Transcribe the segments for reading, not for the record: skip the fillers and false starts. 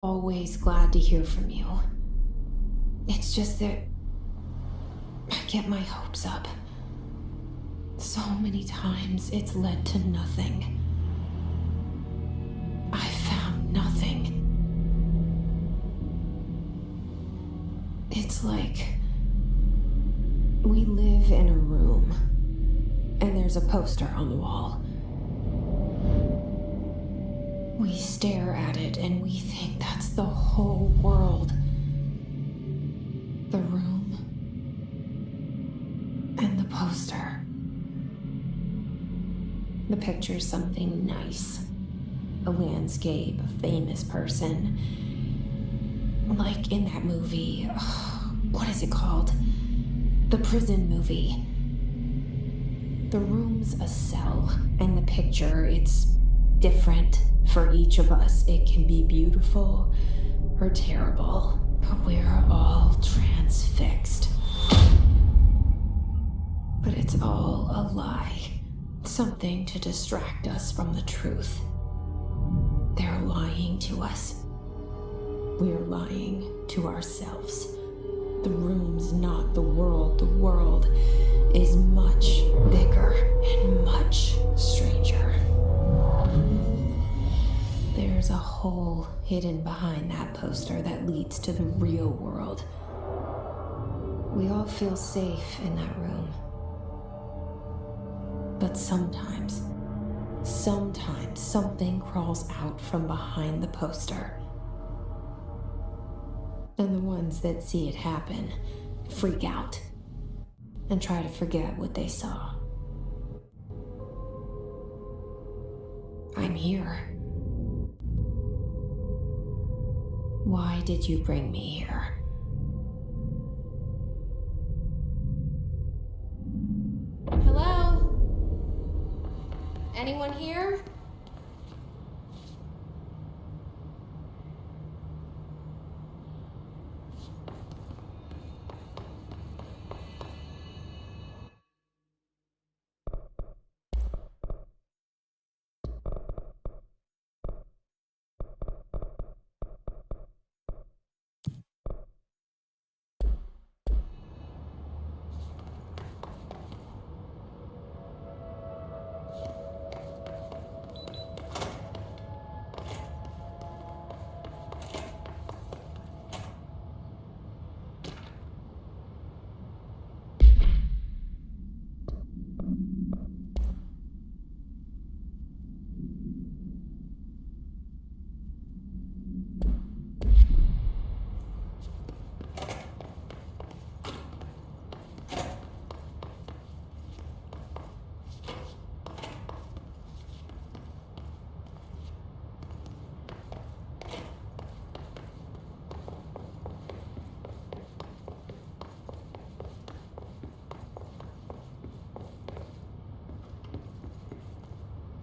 Always glad to hear from you. It's just that I get my hopes up. So many times it's led to nothing. I found nothing. It's like we live in a room and there's a poster on the wall. We stare at it and we think that's the whole world. The room and the poster. The picture's something nice. A landscape, a famous person. Like in that movie, what is it called? The prison movie. The room's a cell, and the picture, it's different for each of us. It can be beautiful or terrible, but we're all transfixed. But it's all a lie. Something to distract us from the truth. They're lying to us. We're lying to ourselves. The room's not the world. The world is much bigger and much stranger. There's a hole hidden behind that poster that leads to the real world. We all feel safe in that room. But sometimes something crawls out from behind the poster. And the ones that see it happen freak out and try to forget what they saw. I'm here. Why did you bring me here? Hello? Anyone here?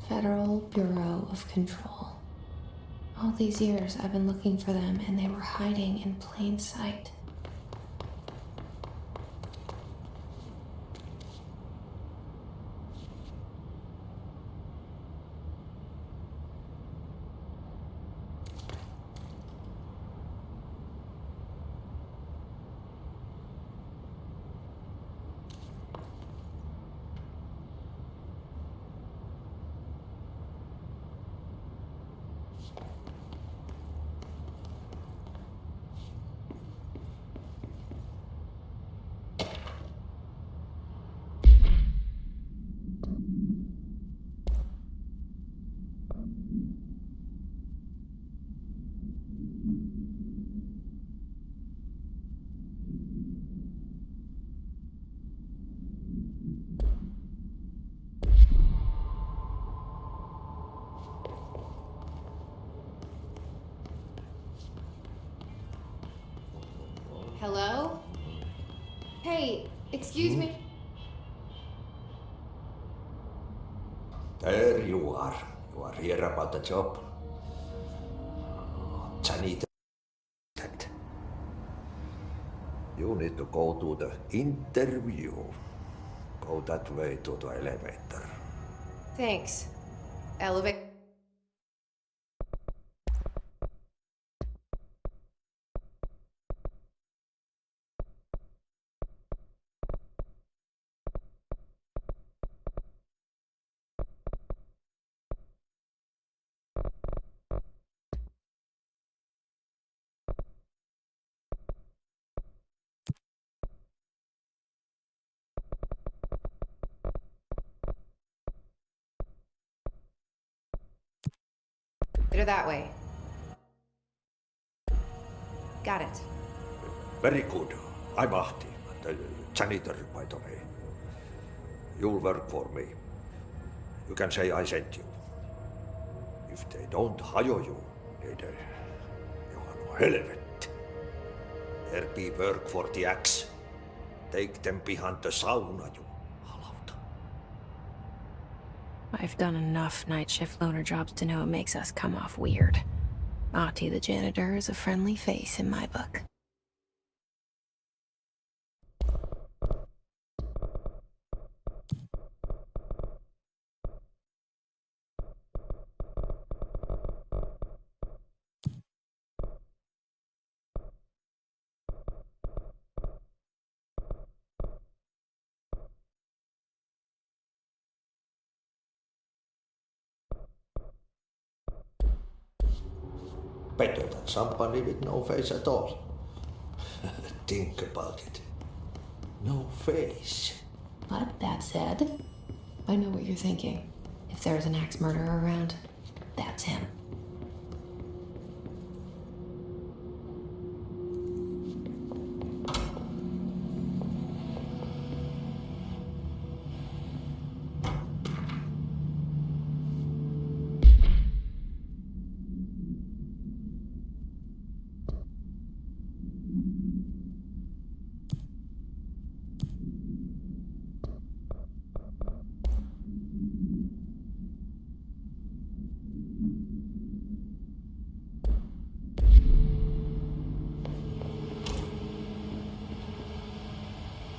Federal Bureau of Control. All these years I've been looking for them and they were hiding in plain sight. Hello? Hey, excuse me? There you are. You are here about the job. Janita. You need to go to the interview. Go that way to the elevator. Thanks. Elevator. They're that way. Got it. Very good. I'm Ahti, the janitor, by the way. You'll work for me. You can say I sent you. If they don't hire you, niin Johan helvet. There be work for the axe. Take them behind the sauna, you halauta. I've done enough night shift loner jobs to know it makes us come off weird. Ahti the janitor is a friendly face in my book. Better than somebody with no face at all. Think about it. No face. But that said, I know what you're thinking. If there's an axe murderer around, that's him.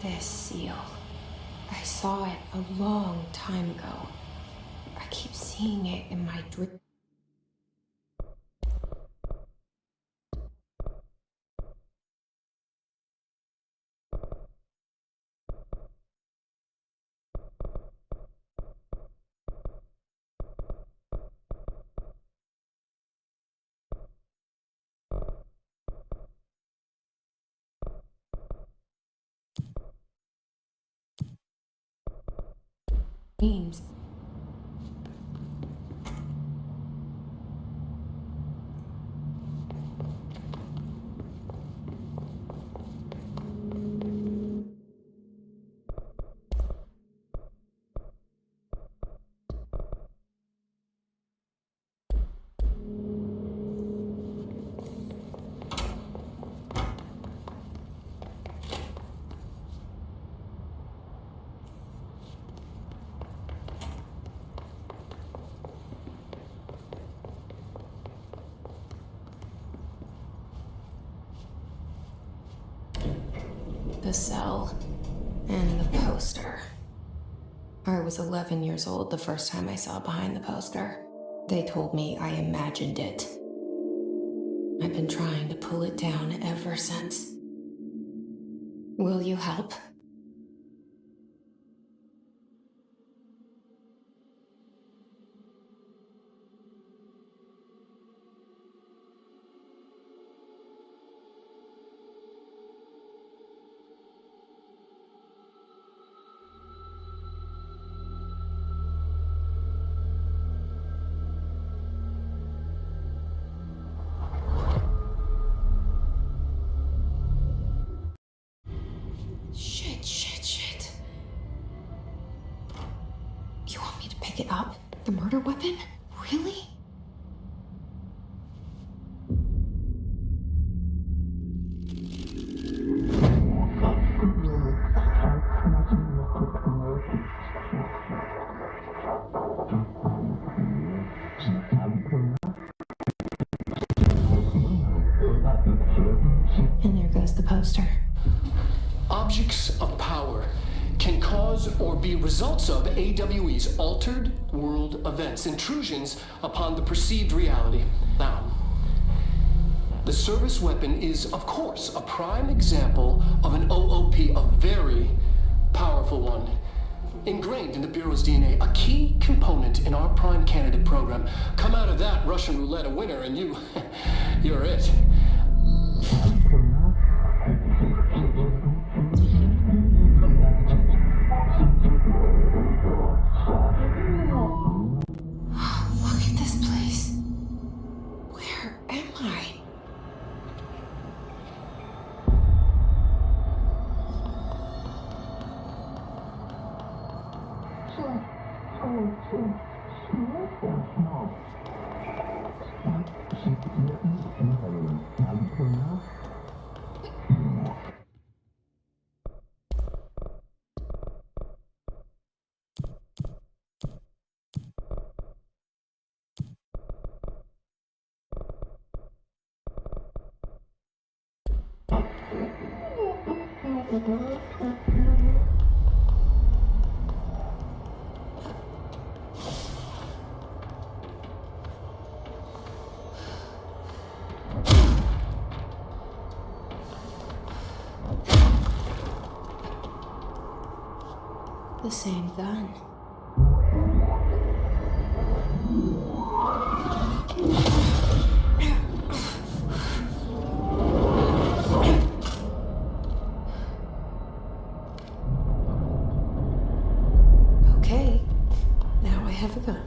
This seal. I saw it a long time ago. I keep seeing it in my dream. Dreams. The cell and the poster. I was 11 years old the first time I saw behind the poster. They told me I imagined it. I've been trying to pull it down ever since. Will you help? Shit. You want me to pick it up? The murder weapon? Really? And there goes the poster. Objects of power can cause or be results of AWE's altered world events, intrusions upon the perceived reality. Now, the service weapon is, of course, a prime example of an OOP, a very powerful one. Ingrained in the Bureau's DNA, a key component in our prime candidate program. Come out of that Russian roulette a winner and you're it. The same gun. Okay, now I have a gun.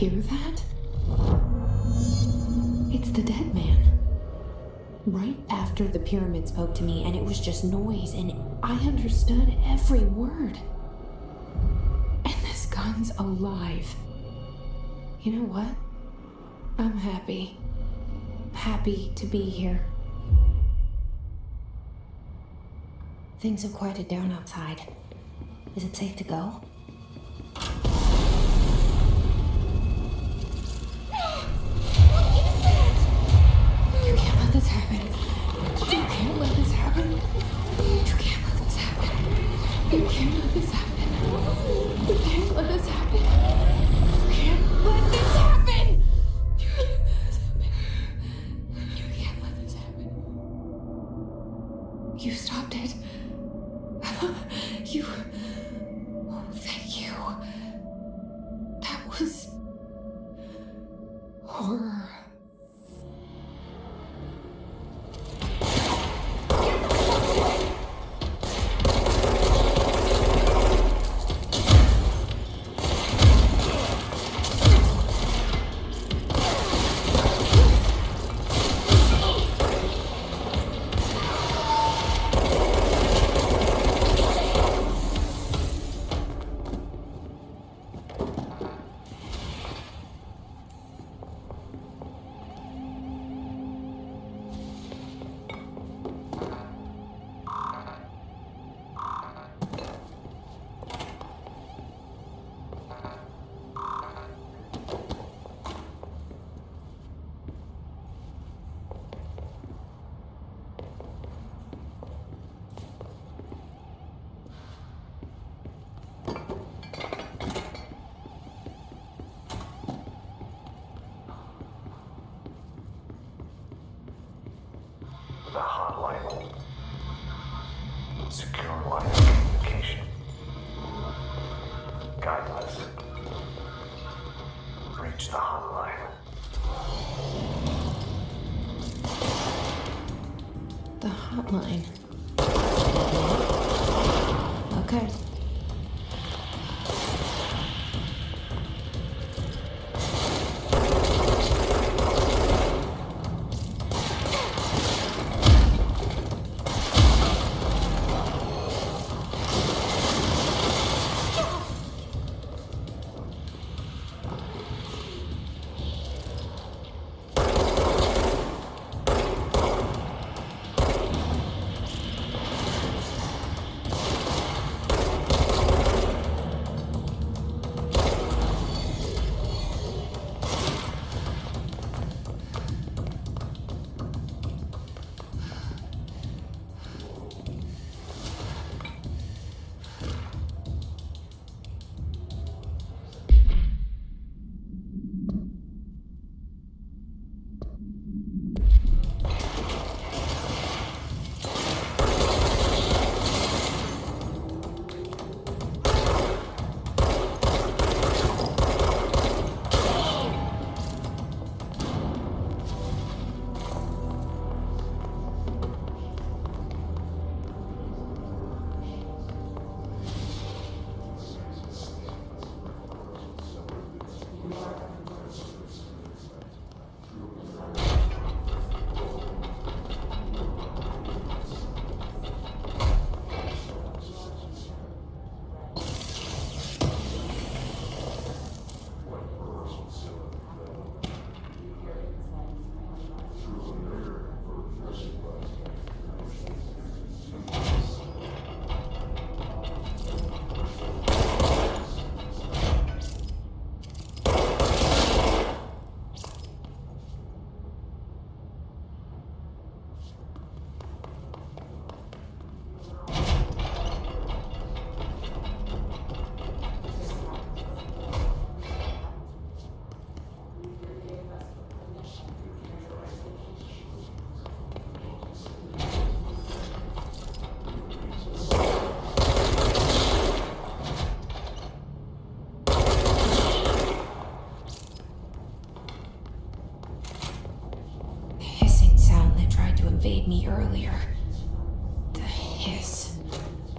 Hear that? It's the dead man. Right after the pyramid spoke to me, and it was just noise, and I understood every word. And this gun's alive. You know what? I'm happy. Happy to be here. Things have quieted down outside. Is it safe to go? You can't let this happen. You can't let this happen. You can't let this happen. You can't let this happen. You can't let this happen. You can't let this happen. You can't let this happen. You stopped it. You... Oh, thank you. That was... horror. The hotline. Secure line of communication. Guideless. Reach the hotline. The hotline. Okay. Invade me earlier. The hiss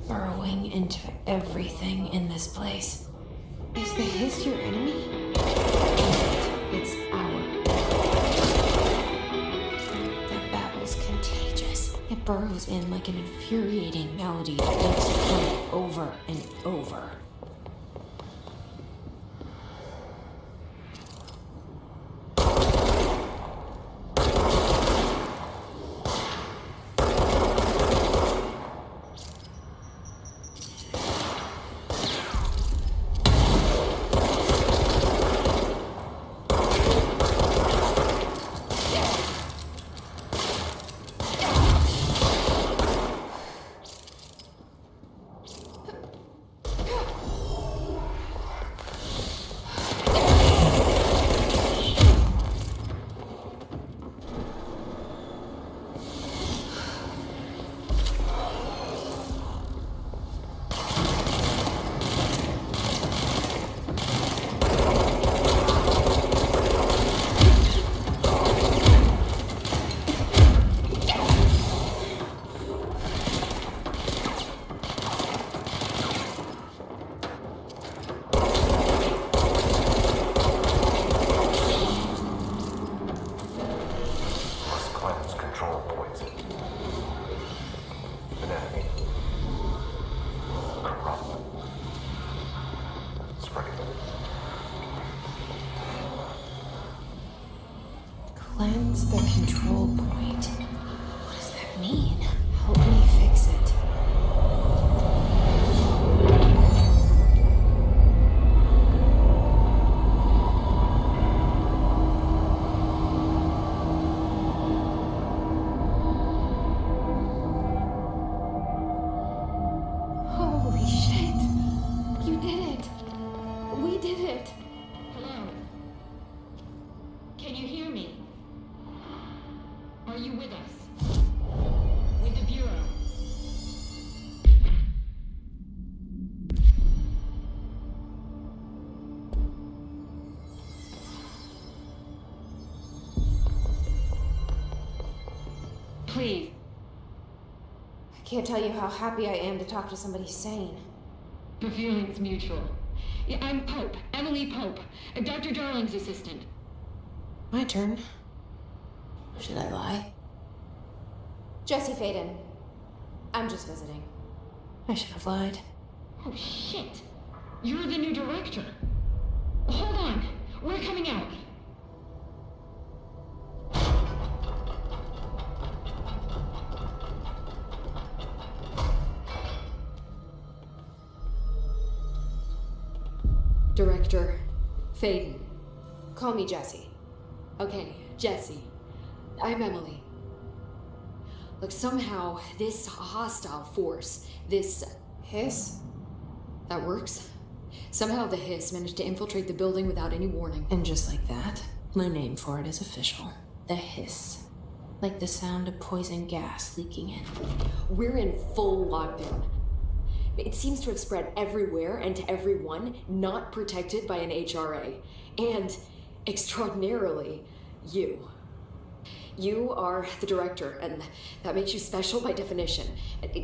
burrowing into everything in this place. Is the hiss your enemy? It's our. That babble's contagious. It burrows in like an infuriating melody that makes you play over and over. Cleanse the control point. What does that mean? Help me fix it. Holy shit! You did it! We did it! Hello? Can you hear me? Are you with us? With the Bureau? Please. I can't tell you how happy I am to talk to somebody sane. The feeling's mutual. Yeah, I'm Pope. Emily Pope. Dr. Darling's assistant. My turn. Should I lie? Jesse Faden. I'm just visiting. I should have lied. Oh, shit. You're the new director. Hold on. We're coming out. Director Faden. Call me Jesse. Okay, Jesse. I'm Emily. Look, somehow this hostile force, this Hiss? that works. Somehow the hiss managed to infiltrate the building without any warning. And just like that, my name for it is official. The hiss. Like the sound of poison gas leaking in. We're in full lockdown. It seems to have spread everywhere and to everyone not protected by an HRA. And, extraordinarily, you. You are the director, and that makes you special by definition.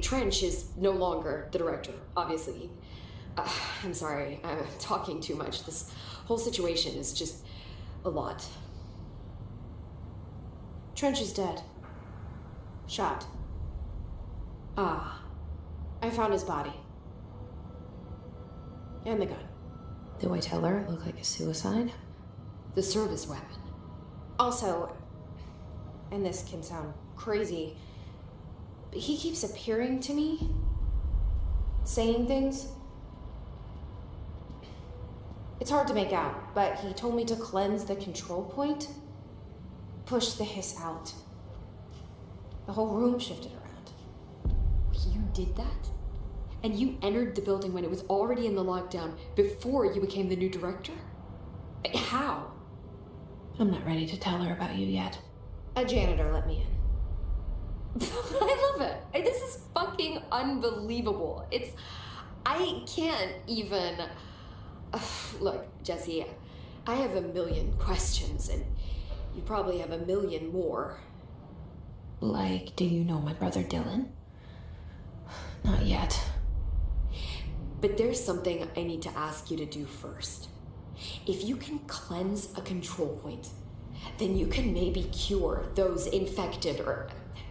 Trench is no longer the director, obviously. I'm sorry, I'm talking too much. This whole situation is just a lot. Trench is dead. Shot. Ah, I found his body. And the gun. Do I tell her it looked like a suicide? the service weapon. Also, and this can sound crazy, but he keeps appearing to me, saying things. It's hard to make out, but he told me to cleanse the control point, push the hiss out. The whole room shifted around. You did that? And you entered the building when it was already in the lockdown before you became the new director? How? I'm not ready to tell her about you yet. A janitor let me in. I love it. This is fucking unbelievable. I can't even... Look, Jesse, I have a million questions, and you probably have a million more. Like, do you know my brother Dylan? Not yet. But there's something I need to ask you to do first. If you can cleanse a control point, then you can maybe cure those infected or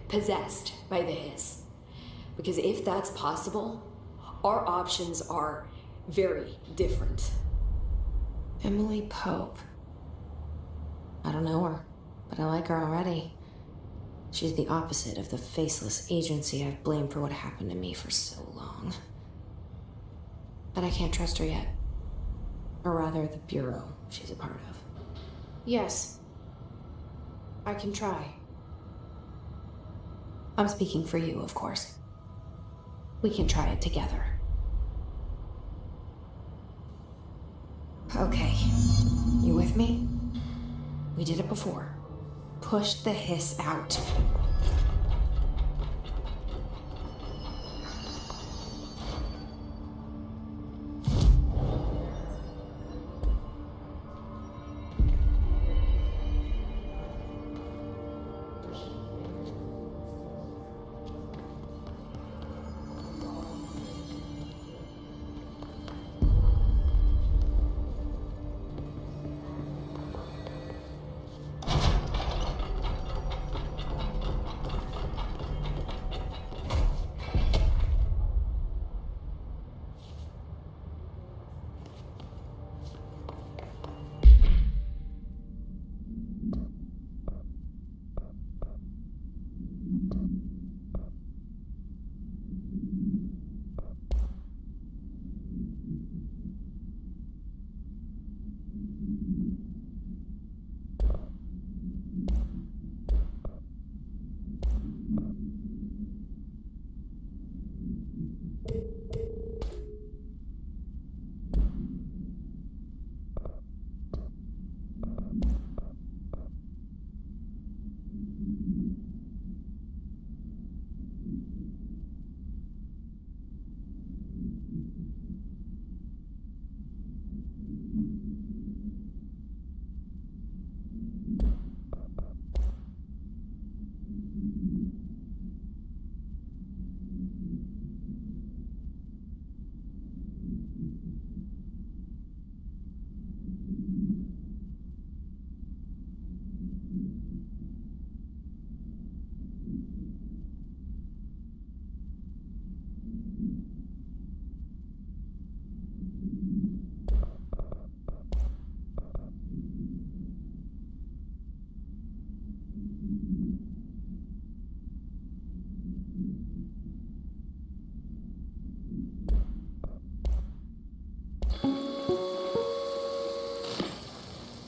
possessed by the hiss. Because if that's possible, our options are very different. Emily Pope. I don't know her, but I like her already. She's the opposite of the faceless agency I've blamed for what happened to me for so long. But I can't trust her yet. Or rather, the Bureau she's a part of. Yes. I can try. I'm speaking for you, of course. We can try it together. Okay. You with me? We did it before. Push the hiss out.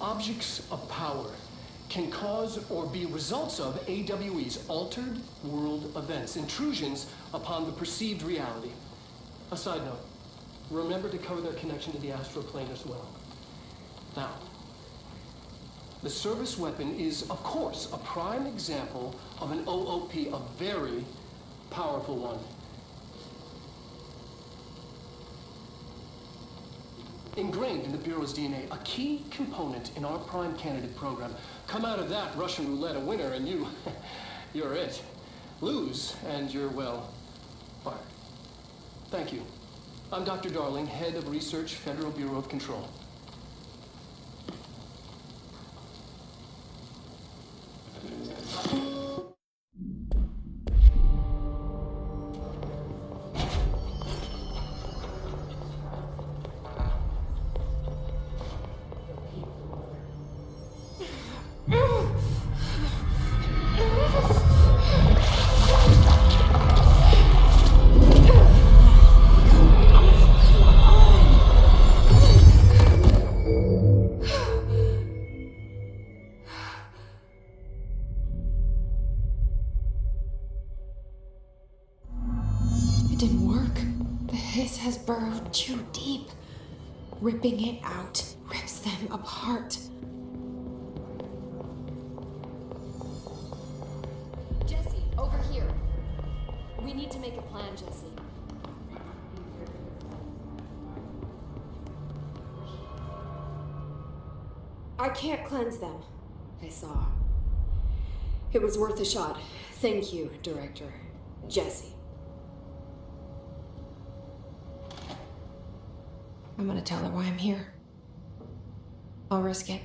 Objects of power can cause or be results of AWE's altered world events, intrusions upon the perceived reality. A side note, remember to cover their connection to the astral plane as well. Now, the service weapon is, of course, a prime example of an OOP, a very powerful one. Ingrained in the Bureau's DNA, a key component in our prime candidate program. Come out of that Russian roulette a winner and you're it. Lose and you're, well, fired. Thank you. I'm Dr. Darling, head of research, Federal Bureau of Control. It didn't work. The hiss has burrowed too deep. Ripping it out rips them apart. Jesse, over here. We need to make a plan, Jesse. I can't cleanse them. I saw. It was worth a shot. Thank you, Director. Jesse. I'm gonna tell her why I'm here. I'll risk it.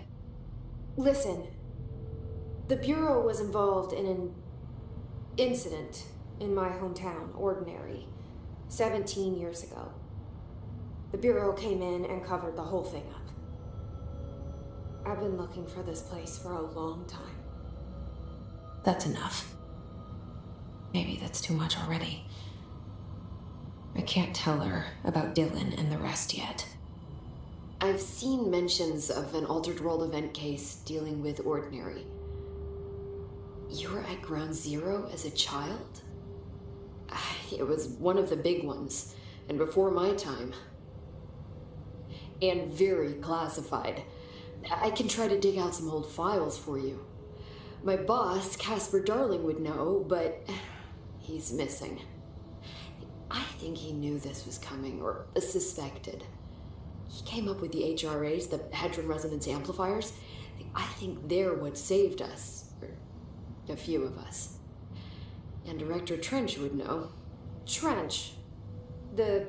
Listen, the Bureau was involved in an incident in my hometown, Ordinary, 17 years ago. The Bureau came in and covered the whole thing up. I've been looking for this place for a long time. That's enough. Maybe that's too much already. I can't tell her about Dylan and the rest yet. I've seen mentions of an altered world event case dealing with Ordinary. You were at Ground Zero as a child? It was one of the big ones, and before my time. And very classified. I can try to dig out some old files for you. My boss, Casper Darling, would know, but he's missing. I think he knew this was coming, or suspected. He came up with the HRAs, the Hadron Resonance Amplifiers. I think they're what saved us, or a few of us. And Director Trench would know. Trench, the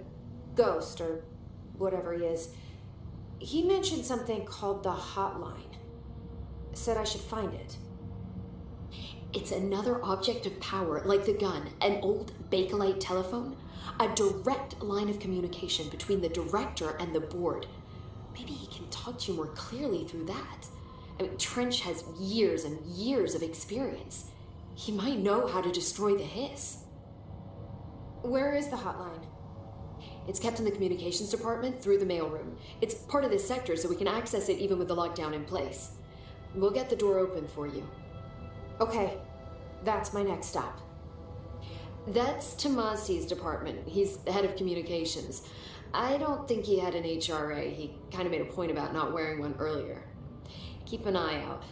ghost, or whatever he is, he mentioned something called the hotline. Said I should find it. It's another object of power, like the gun, an old Bakelite telephone. A direct line of communication between the director and the board. Maybe he can talk to you more clearly through that. I mean, Trench has years and years of experience. He might know how to destroy the hiss. Where is the hotline? It's kept in the communications department through the mailroom. It's part of this sector, so we can access it even with the lockdown in place. We'll get the door open for you. Okay, that's my next stop. That's Tomasi's department. He's the head of communications. I don't think he had an HRA. He kind of made a point about not wearing one earlier. Keep an eye out.